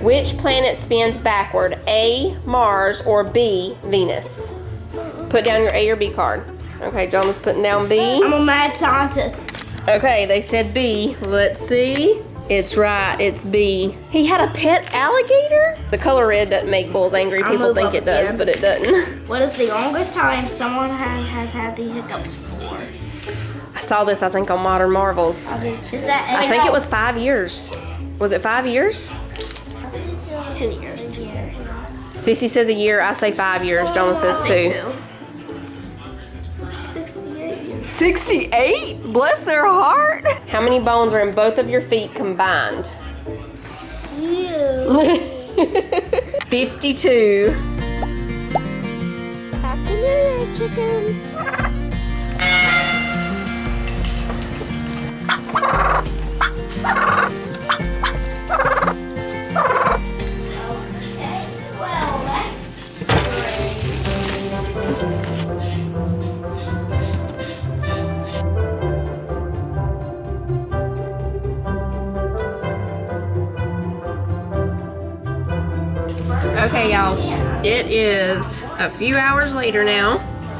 Which planet spins backward? A, Mars, or B, Venus? Put down your A or B card. Okay, Jonah's putting down B. I'm a mad scientist. Okay, they said B. Let's see. It's right, it's B. He had a pet alligator? The color red doesn't make bulls angry. People think it does, but it doesn't. What is the longest time someone has had the hiccups for? I saw this, I think, on Modern Marvels. Is that I think it was 5 years. Was it 5 years? 2 years. 2 years. Cece says a year, I say 5 years. Jonah says 2. 68. 68? Bless their heart. How many bones are in both of your feet combined? You. 52. Happy New Year, chickens. Okay, y'all, it is a few hours later now.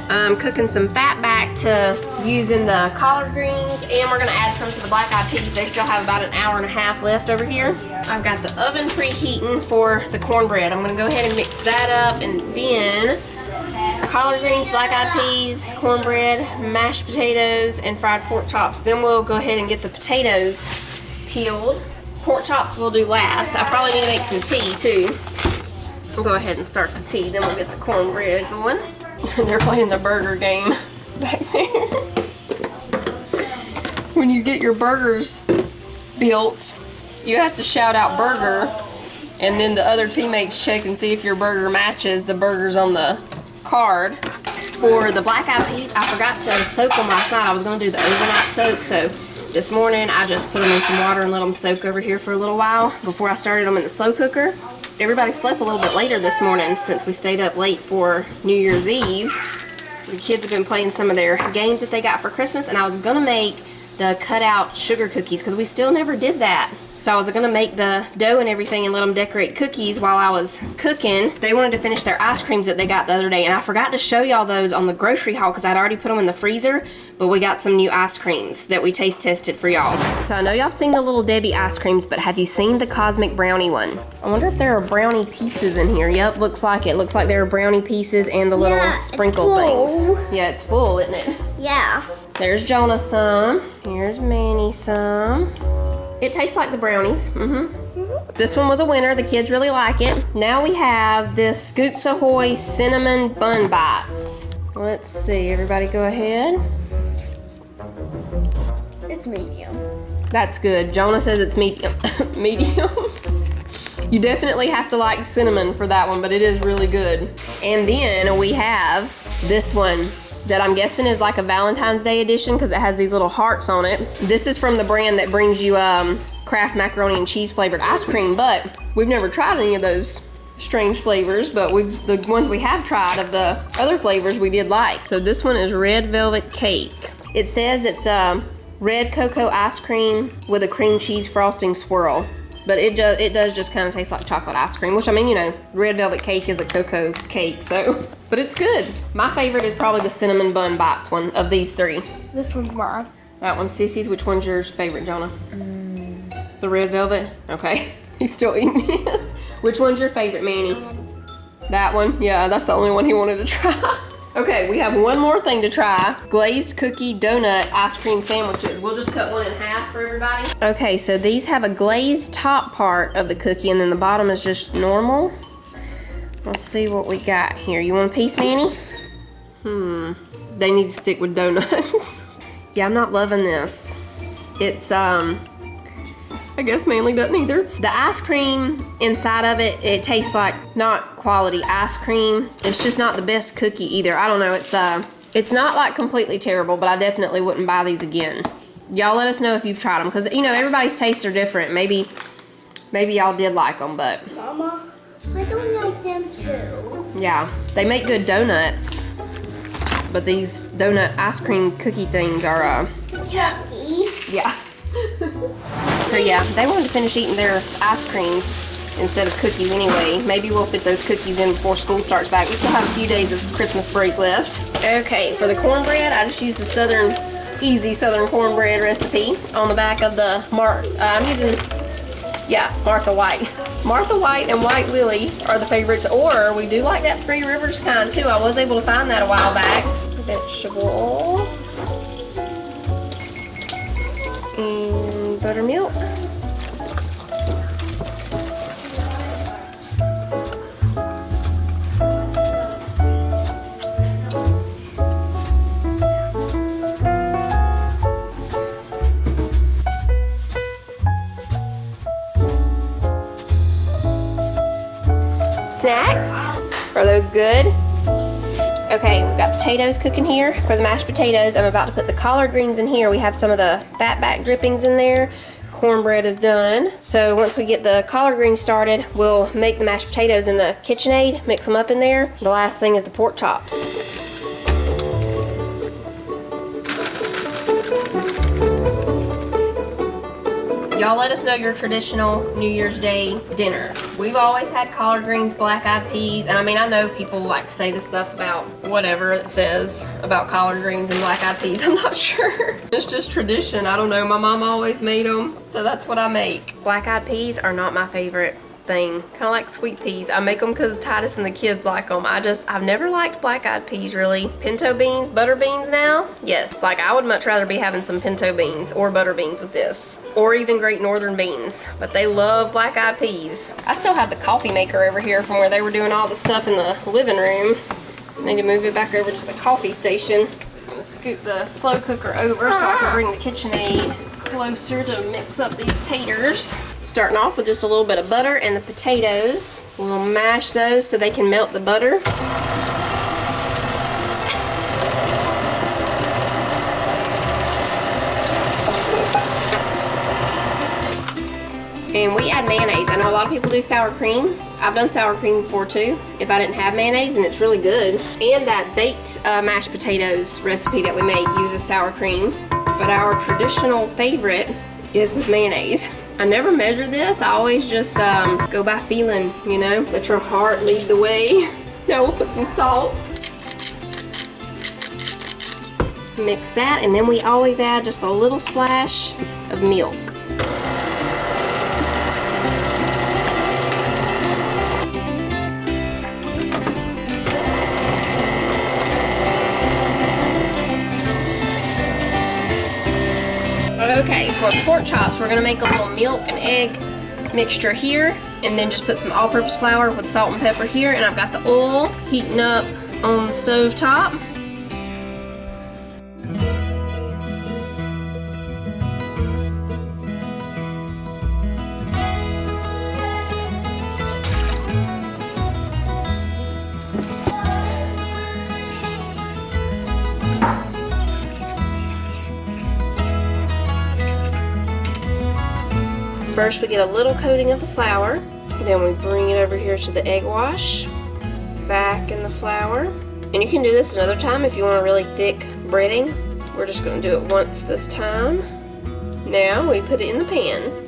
I'm cooking some Fatback to use in the collard greens, and we're gonna add some to the black eyed peas. They still have about an hour and a half left over here. I've got the oven preheating for the cornbread. I'm gonna go ahead and mix that up, and then collard greens, black eyed peas, cornbread, mashed potatoes, and fried pork chops. Then we'll go ahead and get the potatoes peeled. Pork chops we'll do last. I probably need to make some tea too. We'll go ahead and start the tea, then we'll get the cornbread going. They're playing the burger game back there. When you get your burgers built, you have to shout out burger, and then the other teammates check and see if your burger matches the burgers on the card. For the black eyed peas, I forgot to soak them last night. I was gonna do the overnight soak, so this morning I just put them in some water and let them soak over here for a little while before I started them in the slow cooker. Everybody slept a little bit later this morning since we stayed up late for New Year's Eve. The kids have been playing some of their games that they got for Christmas, and I was gonna make the cutout sugar cookies because we still never did that. So I was gonna make the dough and everything and let them decorate cookies while I was cooking. They wanted to finish their ice creams that they got the other day, and I forgot to show y'all those on the grocery haul because I'd already put them in the freezer, but we got some new ice creams that we taste tested for y'all. So I know y'all have seen the Little Debbie ice creams, but have you seen the Cosmic Brownie one? I wonder if there are brownie pieces in here. Yep, looks like it. Looks like there are brownie pieces and the little sprinkle things. Yeah, it's full, isn't it? Yeah. There's Jonah some. Here's Manny some. It tastes like the brownies. This one was a winner. The kids really like it. Now we have this Scoots Ahoy Cinnamon Bun Bites. Let's see. Everybody go ahead. It's medium. That's good. Jonah says it's medium. Medium. You definitely have to like cinnamon for that one, but it is really good. And then we have this one that I'm guessing is like a Valentine's Day edition because it has these little hearts on it. This is from the brand that brings you Kraft macaroni and cheese flavored ice cream, but we've never tried any of those strange flavors, but the ones we have tried of the other flavors we did like. So this one is red velvet cake. It says it's red cocoa ice cream with a cream cheese frosting swirl. But it does just kind of taste like chocolate ice cream, which, I mean, you know, red velvet cake is a cocoa cake, so. But it's good. My favorite is probably the Cinnamon Bun Bites one of these three. This one's mine. That one's Sissy's. Which one's your favorite, Jonah? The red velvet? Okay. He's still eating his. Which one's your favorite, Manny? That one? Yeah, that's the only one he wanted to try. Okay, we have one more thing to try. Glazed cookie donut ice cream sandwiches. We'll just cut one in half for everybody. Okay, so these have a glazed top part of the cookie and then the bottom is just normal. Let's see what we got here. You want a piece, Manny? They need to stick with donuts. Yeah, I'm not loving this. It's, I guess Manly doesn't either. The ice cream inside of it, it tastes like not quality ice cream. It's just not the best cookie either. I don't know, it's not like completely terrible, but I definitely wouldn't buy these again. Y'all let us know if you've tried them, because you know, everybody's tastes are different. Maybe y'all did like them, but. Mama, I don't like them too. Yeah, they make good donuts, but these donut ice cream cookie things are, Yucky. yeah. So yeah, they wanted to finish eating their ice creams instead of cookies anyway. Maybe we'll fit those cookies in before school starts back. We still have a few days of Christmas break left. Okay, for the cornbread, I just used the easy Southern cornbread recipe on the back of the I'm using, Martha White. Martha White and White Lily are the favorites, or we do like that Three Rivers kind too. I was able to find that a while back. Vegetable oil and buttermilk. Snacks? Are those good? Okay, we've got potatoes cooking here. For the mashed potatoes, I'm about to put the collard greens in here. We have some of the Fatback drippings in there. Cornbread is done. So once we get the collard greens started, we'll make the mashed potatoes in the KitchenAid, mix them up in there. The last thing is the pork chops. Y'all let us know your traditional New Year's Day dinner. We've always had collard greens, black-eyed peas, and I mean, I know people like say the stuff about whatever it says about collard greens and black-eyed peas. I'm not sure. It's just tradition. I don't know. My mom always made them, so that's what I make. Black-eyed peas are not my favorite thing. Kind of like sweet peas. I make them because Titus and the kids like them. I've never liked black-eyed peas really. Pinto beans, butter beans now? Yes, like I would much rather be having some pinto beans or butter beans with this. Or even Great Northern beans, but they love black-eyed peas. I still have the coffee maker over here from where they were doing all the stuff in the living room. I need to move it back over to the coffee station. I'm gonna scoot the slow cooker over so I can bring the KitchenAid closer to mix up these taters. Starting off with just a little bit of butter and the potatoes. We'll mash those so they can melt the butter. And we add mayonnaise. I know a lot of people do sour cream. I've done sour cream before too, if I didn't have mayonnaise, and it's really good. And that baked mashed potatoes recipe that we make uses sour cream. But our traditional favorite is with mayonnaise. I never measure this. I always just go by feeling, you know? Let your heart lead the way. Now we'll put some salt. Mix that, and then we always add just a little splash of milk. Okay, for pork chops, we're gonna make a little milk and egg mixture here, and then just put some all-purpose flour with salt and pepper here, and I've got the oil heating up on the stove top. First we get a little coating of the flour, then we bring it over here to the egg wash, back in the flour. And you can do this another time if you want a really thick breading. We're just going to do it once this time. Now we put it in the pan.